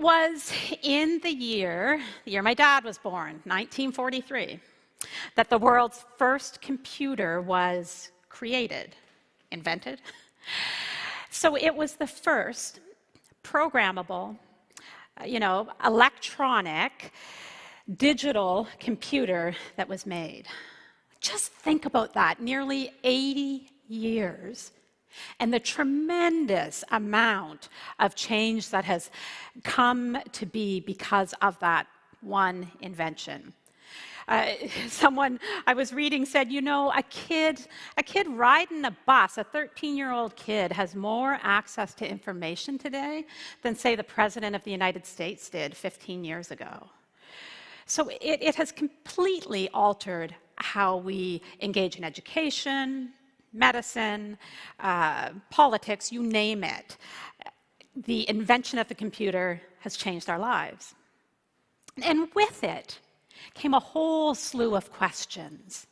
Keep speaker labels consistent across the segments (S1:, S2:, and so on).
S1: was in the year my dad was born, 1943, that the world's first computer was created, invented. So it was the first programmable, electronic, digital computer that was made. Just think about that, nearly 80 years. And the tremendous amount of change that has come to be because of that one invention. Someone I was reading said, a kid riding a bus, a 13-year-old kid, has more access to information today than, say, the President of the United States did 15 years ago. So it has completely altered how we engage in education, medicine, politics, you name it. The invention of the computer has changed our lives. And with it came a whole slew of questions.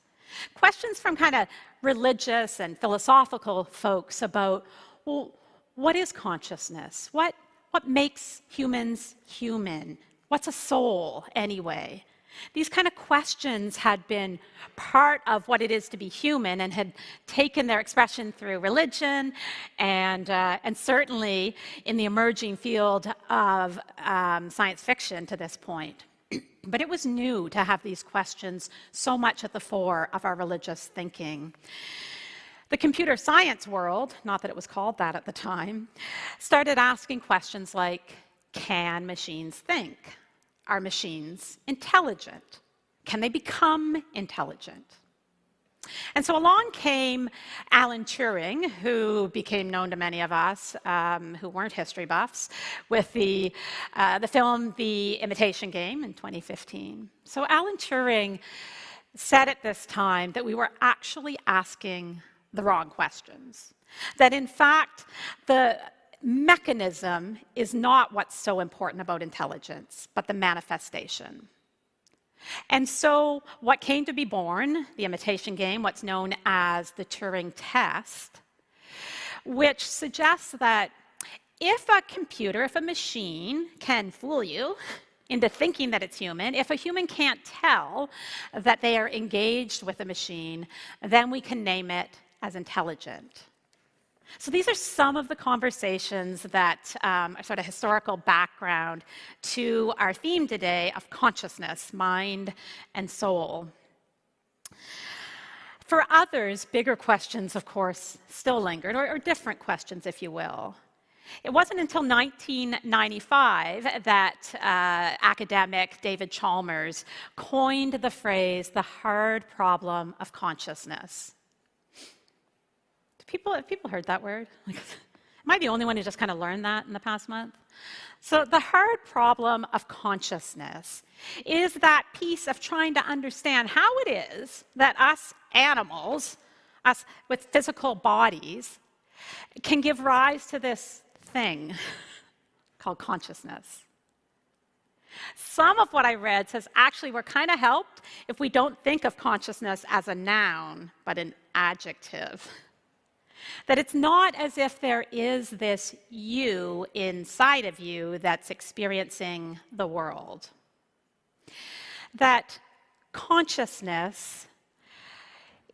S1: Questions from kind of religious and philosophical folks about, well, what is consciousness? What makes humans human? What's a soul, anyway? These kind of questions had been part of what it is to be human and had taken their expression through religion and certainly in the emerging field of science fiction to this point. But it was new to have these questions so much at the fore of our religious thinking. The computer science world, not that it was called that at the time, started asking questions like, can machines think? Are machines intelligent? Can they become intelligent? And so along came Alan Turing, who became known to many of us who weren't history buffs, with the film The Imitation Game in 2015. So Alan Turing said at this time that we were actually asking the wrong questions. That in fact, the mechanism is not what's so important about intelligence, but the manifestation. And so what came to be born, the Imitation Game, what's known as the Turing test, which suggests that if a machine can fool you into thinking that it's human, if a human can't tell that they are engaged with a machine, then we can name it as intelligent. So these are some of the conversations that are sort of historical background to our theme today of consciousness, mind, and soul. For others, bigger questions, of course, still lingered, or different questions, if you will. It wasn't until 1995 that academic David Chalmers coined the phrase, the hard problem of consciousness. Have people heard that word? Am I the only one who just kind of learned that in the past month? So the hard problem of consciousness is that piece of trying to understand how it is that us animals, us with physical bodies, can give rise to this thing called consciousness. Some of what I read says actually we're kind of helped if we don't think of consciousness as a noun, but an adjective. That it's not as if there is this you inside of you that's experiencing the world. That consciousness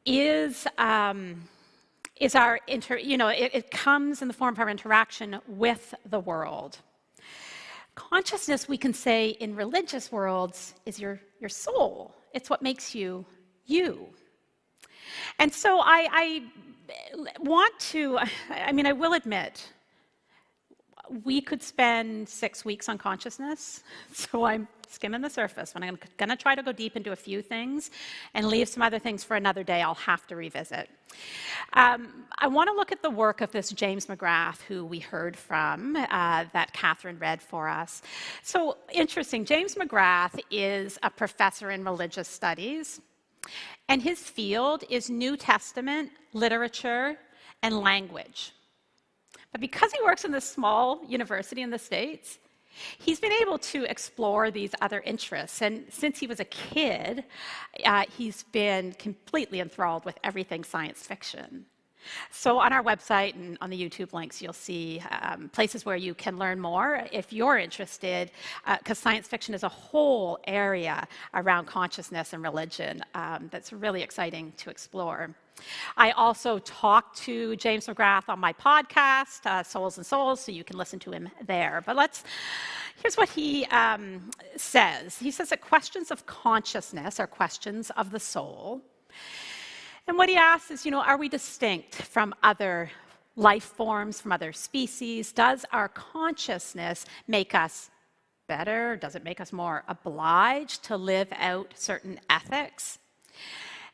S1: is our it comes in the form of our interaction with the world. Consciousness, we can say in religious worlds, is your soul. It's what makes you you. And so I will admit, we could spend 6 weeks on consciousness, so I'm skimming the surface. When I'm going to try to go deep into a few things and leave some other things for another day I'll have to revisit. I want to look at the work of this James McGrath, who we heard from, that Catherine read for us. So interesting, James McGrath is a professor in religious studies, and his field is New Testament literature and language. But because he works in this small university in the States, he's been able to explore these other interests. And since he was a kid, he's been completely enthralled with everything science fiction. So on our website and on the YouTube links, you'll see places where you can learn more if you're interested, because science fiction is a whole area around consciousness and religion that's really exciting to explore. I also talk to James McGrath on my podcast, Souls and Souls, so you can listen to him there. But here's what he says. He says that questions of consciousness are questions of the soul. And what he asks is, are we distinct from other life forms, from other species? Does our consciousness make us better? Does it make us more obliged to live out certain ethics?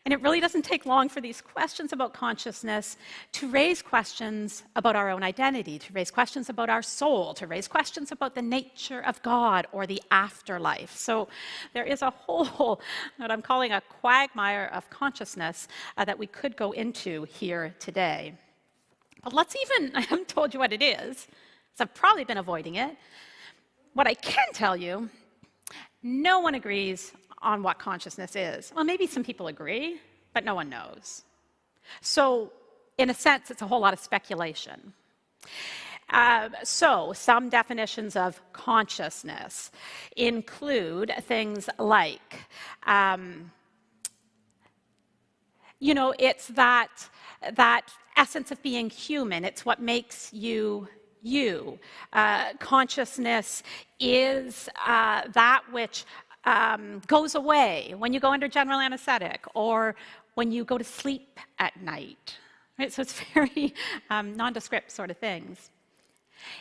S1: And it really doesn't take long for these questions about consciousness to raise questions about our own identity, to raise questions about our soul, to raise questions about the nature of God or the afterlife. So there is a whole, what I'm calling a quagmire of consciousness that we could go into here today. But I haven't told you what it is, so I've probably been avoiding it. What I can tell you, no one agrees on what consciousness is. Well, maybe some people agree, but no one knows. So, in a sense, it's a whole lot of speculation. So, some definitions of consciousness include things like, it's that essence of being human. It's what makes you you. Consciousness is that which goes away when you go under general anesthetic or when you go to sleep at night. Right? So it's very nondescript sort of things.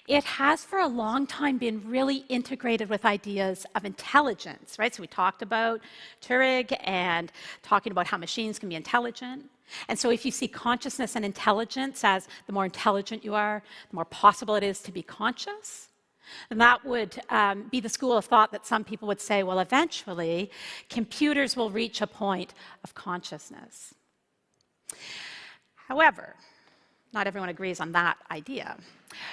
S1: It has for a long time been really integrated with ideas of intelligence, right? So we talked about Turing and talking about how machines can be intelligent. And so if you see consciousness and intelligence as the more intelligent you are, the more possible it is to be conscious, then that would be the school of thought that some people would say, well, eventually, computers will reach a point of consciousness. However, not everyone agrees on that idea.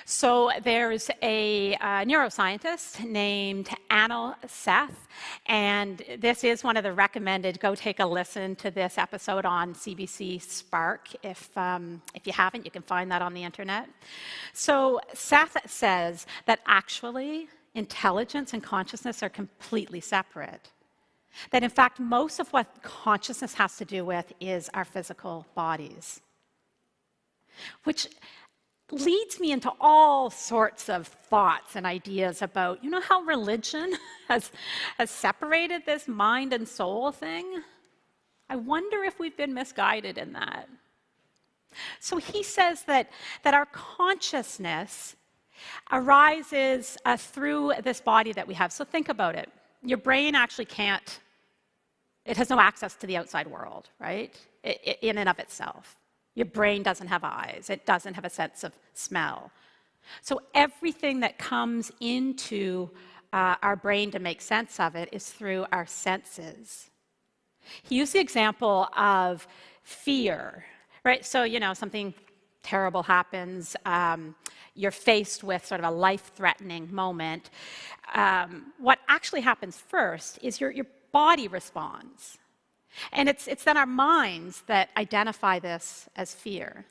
S1: So there's a neuroscientist named Anil Seth, and this is one of the recommended. Go take a listen to this episode on CBC Spark. If you haven't, you can find that on the internet. So Seth says that actually intelligence and consciousness are completely separate. That in fact, most of what consciousness has to do with is our physical bodies. Which leads me into all sorts of thoughts and ideas about, how religion has separated this mind and soul thing? I wonder if we've been misguided in that. So he says that our consciousness arises through this body that we have. So think about it. Your brain actually it has no access to the outside world, right? In and of itself. Your brain doesn't have eyes. It doesn't have a sense of smell. So everything that comes into our brain to make sense of it is through our senses. He used the example of fear, right? So, something terrible happens. You're faced with sort of a life-threatening moment. What actually happens first is your body responds. And it's then our minds that identify this as fear.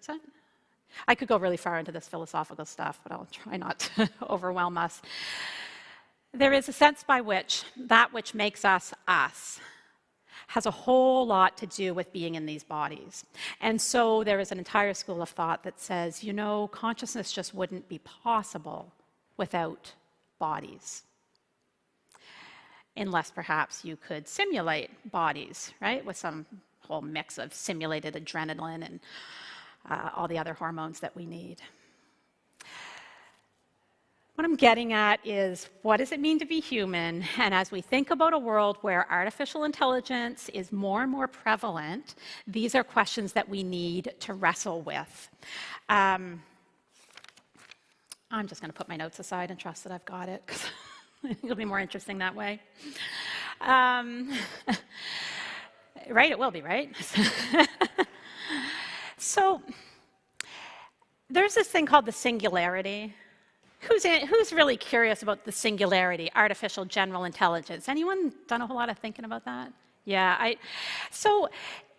S1: I could go really far into this philosophical stuff, but I'll try not to overwhelm us. There is a sense by which that which makes us us has a whole lot to do with being in these bodies. And so there is an entire school of thought that says, consciousness just wouldn't be possible without bodies. Unless perhaps you could simulate bodies, right, with some whole mix of simulated adrenaline and all the other hormones that we need. What I'm getting at is, what does it mean to be human? And as we think about a world where artificial intelligence is more and more prevalent, these are questions that we need to wrestle with. I'm just going to put my notes aside and trust that I've got it, because it'll be more interesting that way. Right? It will be, right? So there's this thing called the singularity. Who's really curious about the singularity, artificial general intelligence? Anyone done a whole lot of thinking about that? Yeah. So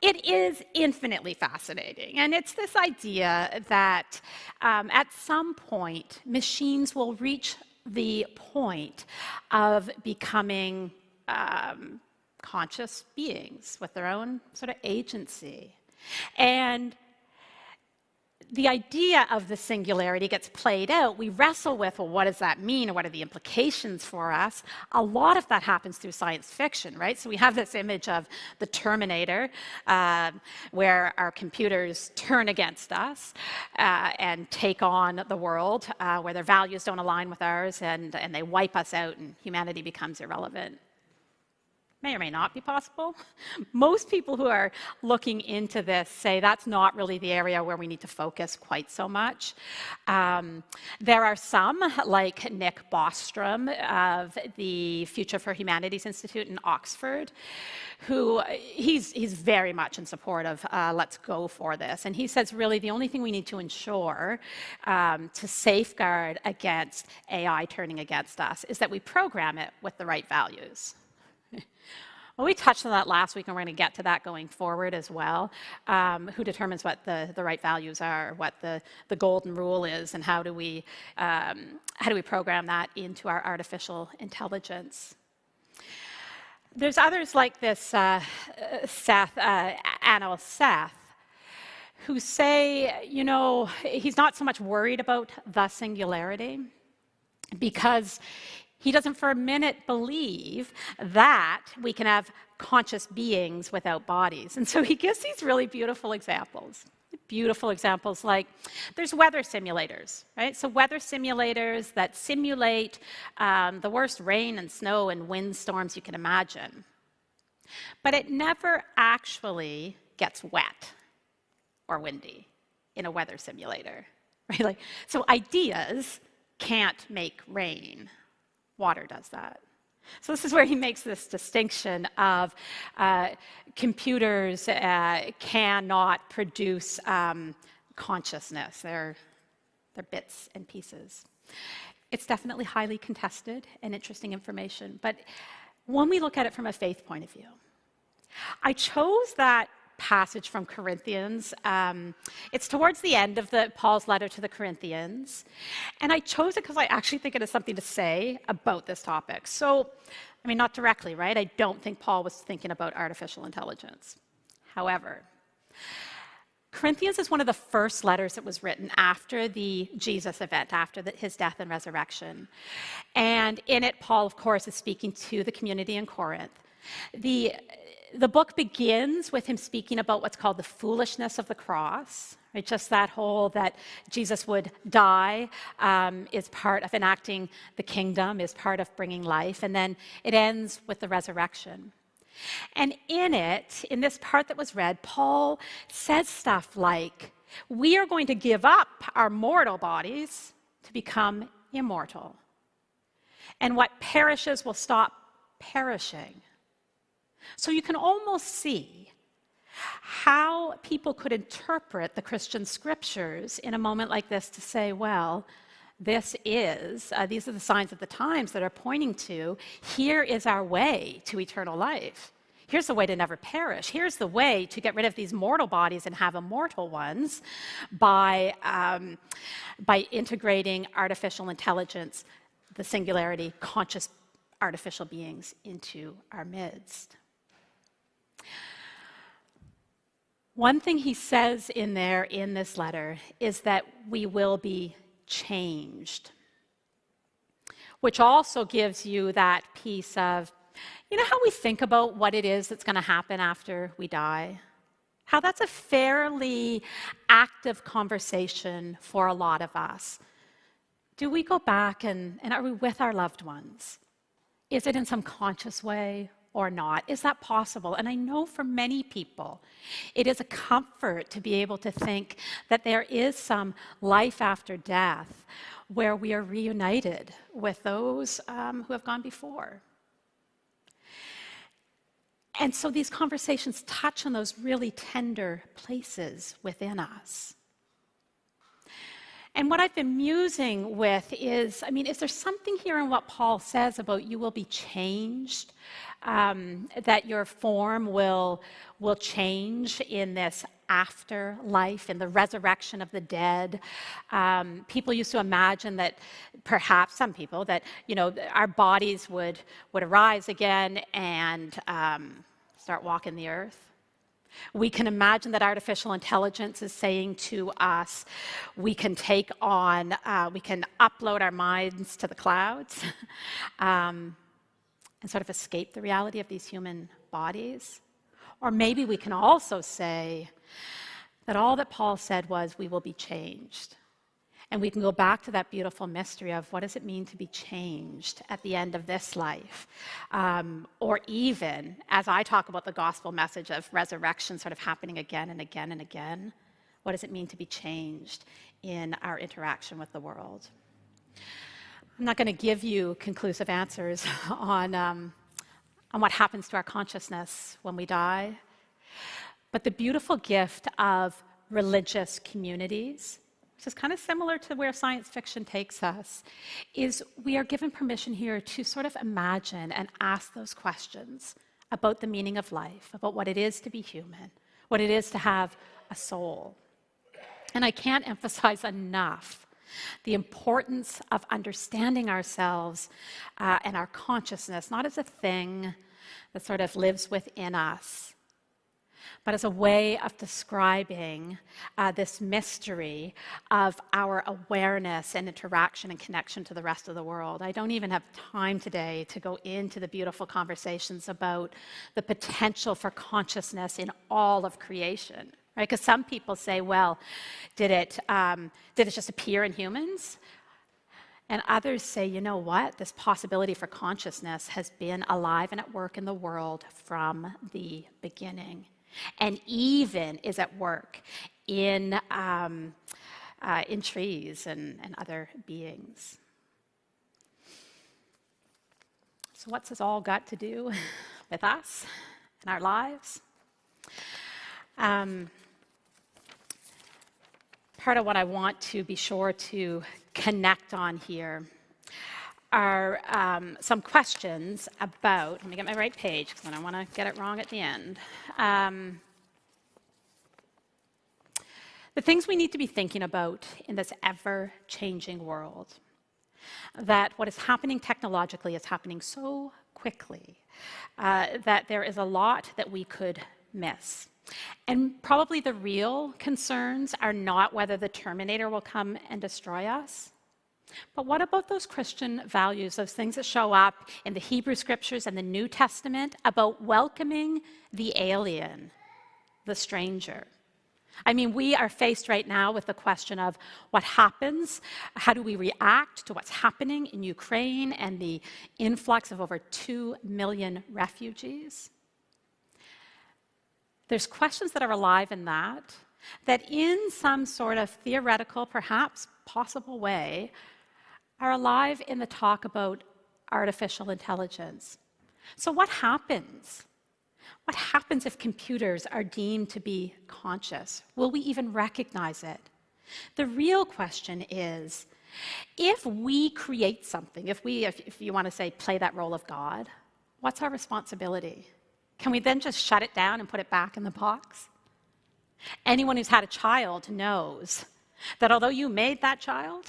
S1: it is infinitely fascinating. And it's this idea that at some point, machines will reach the point of becoming conscious beings with their own sort of agency. And the idea of the singularity gets played out. We wrestle with, well, what does that mean, or what are the implications for us? A lot of that happens through science fiction, right? So we have this image of the Terminator, where our computers turn against us and take on the world, where their values don't align with ours, and they wipe us out, and humanity becomes irrelevant. May or may not be possible. Most people who are looking into this say that's not really the area where we need to focus quite so much. There are some, like Nick Bostrom of the Future for Humanities Institute in Oxford, who he's very much in support of let's go for this. And he says really the only thing we need to ensure to safeguard against AI turning against us is that we program it with the right values. Well, we touched on that last week, and we're going to get to that going forward as well. Who determines what the right values are, what the golden rule is, and how do we program that into our artificial intelligence? There's others like this, Anil Seth, who say, you know, he's not so much worried about the singularity because he doesn't for a minute believe that we can have conscious beings without bodies. And so he gives these really beautiful examples. Beautiful examples like there's weather simulators, right? So weather simulators that simulate the worst rain and snow and windstorms you can imagine. But it never actually gets wet or windy in a weather simulator, right? Like, so ideas can't make rain. Water does that. So this is where he makes this distinction of computers cannot produce consciousness. They're bits and pieces. It's definitely highly contested and interesting information. But when we look at it from a faith point of view, I chose that passage from Corinthians. It's towards the end of Paul's letter to the Corinthians. And I chose it because I actually think it has something to say about this topic. So, I mean, not directly, right? I don't think Paul was thinking about artificial intelligence. However, Corinthians is one of the first letters that was written after the Jesus event, after his death and resurrection. And in it, Paul, of course, is speaking to the community in Corinth. The book begins with him speaking about what's called the foolishness of the cross, right? Just that whole that Jesus would die is part of enacting the kingdom, is part of bringing life. And then it ends with the resurrection. And in it, in this part that was read, Paul says stuff like, we are going to give up our mortal bodies to become immortal. And what perishes will stop perishing. So you can almost see how people could interpret the Christian scriptures in a moment like this to say, well, these are the signs of the times that are pointing to, here is our way to eternal life. Here's the way to never perish. Here's the way to get rid of these mortal bodies and have immortal ones by integrating artificial intelligence, the singularity, conscious artificial beings into our midst. One thing he says in this letter is that we will be changed, which also gives you that piece of, you know how we think about what it is that's going to happen after we die? How that's a fairly active conversation for a lot of us. Do we go back and are we with our loved ones? Is it in some conscious way or not? Is that possible? And I know for many people, it is a comfort to be able to think that there is some life after death where we are reunited with those who have gone before. And so these conversations touch on those really tender places within us. And what I've been musing with is, is there something here in what Paul says about you will be changed, that your form will change in this afterlife, in the resurrection of the dead? People used to imagine that, perhaps some people, that our bodies would arise again and start walking the earth. We can imagine that artificial intelligence is saying to us, we can upload our minds to the clouds and sort of escape the reality of these human bodies. Or maybe we can also say that all that Paul said was, we will be changed. And we can go back to that beautiful mystery of what does it mean to be changed at the end of this life? Or even, as I talk about the gospel message of resurrection sort of happening again and again and again, what does it mean to be changed in our interaction with the world? I'm not going to give you conclusive answers on what happens to our consciousness when we die. But the beautiful gift of religious communities, which is kind of similar to where science fiction takes us, is we are given permission here to sort of imagine and ask those questions about the meaning of life, about what it is to be human, what it is to have a soul. And I can't emphasize enough the importance of understanding ourselves and our consciousness, not as a thing that sort of lives within us, but as a way of describing this mystery of our awareness and interaction and connection to the rest of the world. I don't even have time today to go into the beautiful conversations about the potential for consciousness in all of creation, right? Because some people say, well, did it just appear in humans? And others say, you know what? This possibility for consciousness has been alive and at work in the world from the beginning, and even is at work in trees and other beings. So what's this all got to do with us and our lives? Part of what I want to be sure to connect on here are some questions about, let me get my right page because I don't want to get it wrong at the end. The things we need to be thinking about in this ever-changing world. That what is happening technologically is happening so quickly that there is a lot that we could miss. And probably the real concerns are not whether the Terminator will come and destroy us, but what about those Christian values, those things that show up in the Hebrew Scriptures and the New Testament about welcoming the alien, the stranger? I mean, we are faced right now with the question of what happens, how do we react to what's happening in Ukraine and the influx of over 2 million refugees? There's questions that are alive in that in some sort of theoretical, perhaps possible way, are alive in the talk about artificial intelligence. So what happens? What happens if computers are deemed to be conscious? Will we even recognize it? The real question is, if we create something, if you want to say, play that role of God, what's our responsibility? Can we then just shut it down and put it back in the box? Anyone who's had a child knows that although you made that child,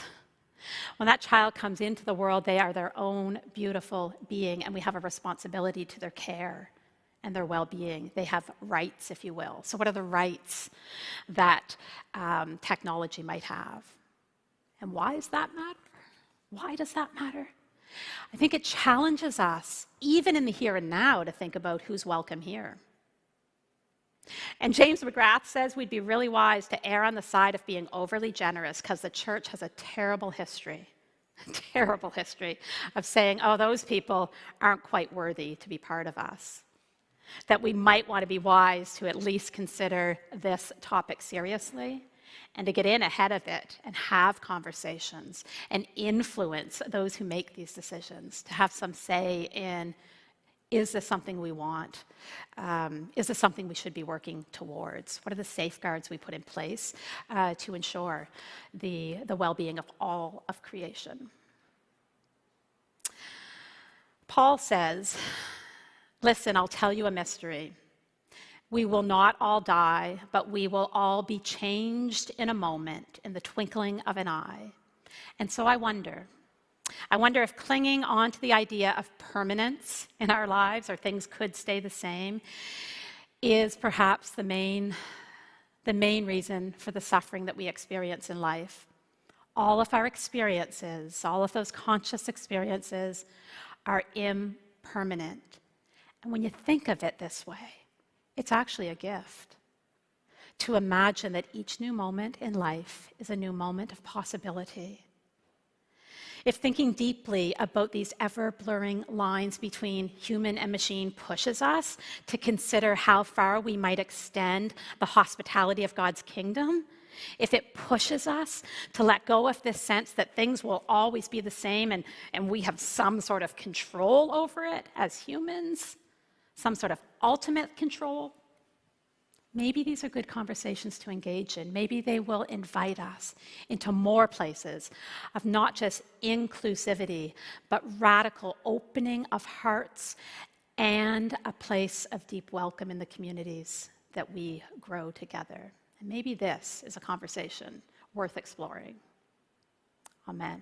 S1: when that child comes into the world, they are their own beautiful being, and we have a responsibility to their care and their well-being. They have rights, if you will. So what are the rights that technology might have? And why does that matter? Why does that matter? I think it challenges us, even in the here and now, to think about who's welcome here. And James McGrath says we'd be really wise to err on the side of being overly generous because the church has a terrible history of saying, oh, those people aren't quite worthy to be part of us. That we might want to be wise to at least consider this topic seriously and to get in ahead of it and have conversations and influence those who make these decisions, to have some say in Is this something we want? Is this something we should be working towards? What are the safeguards we put in place to ensure the well-being of all of creation? Paul says, listen, I'll tell you a mystery. We will not all die, but we will all be changed in a moment, in the twinkling of an eye. And so I wonder if clinging on to the idea of permanence in our lives, or things could stay the same, is perhaps the main reason for the suffering that we experience in life. All of our experiences, all of those conscious experiences, are impermanent. And when you think of it this way, it's actually a gift to imagine that each new moment in life is a new moment of possibility. If thinking deeply about these ever-blurring lines between human and machine pushes us to consider how far we might extend the hospitality of God's kingdom, if it pushes us to let go of this sense that things will always be the same and we have some sort of control over it as humans, some sort of ultimate control, maybe these are good conversations to engage in. Maybe they will invite us into more places of not just inclusivity, but radical opening of hearts and a place of deep welcome in the communities that we grow together. And maybe this is a conversation worth exploring. Amen.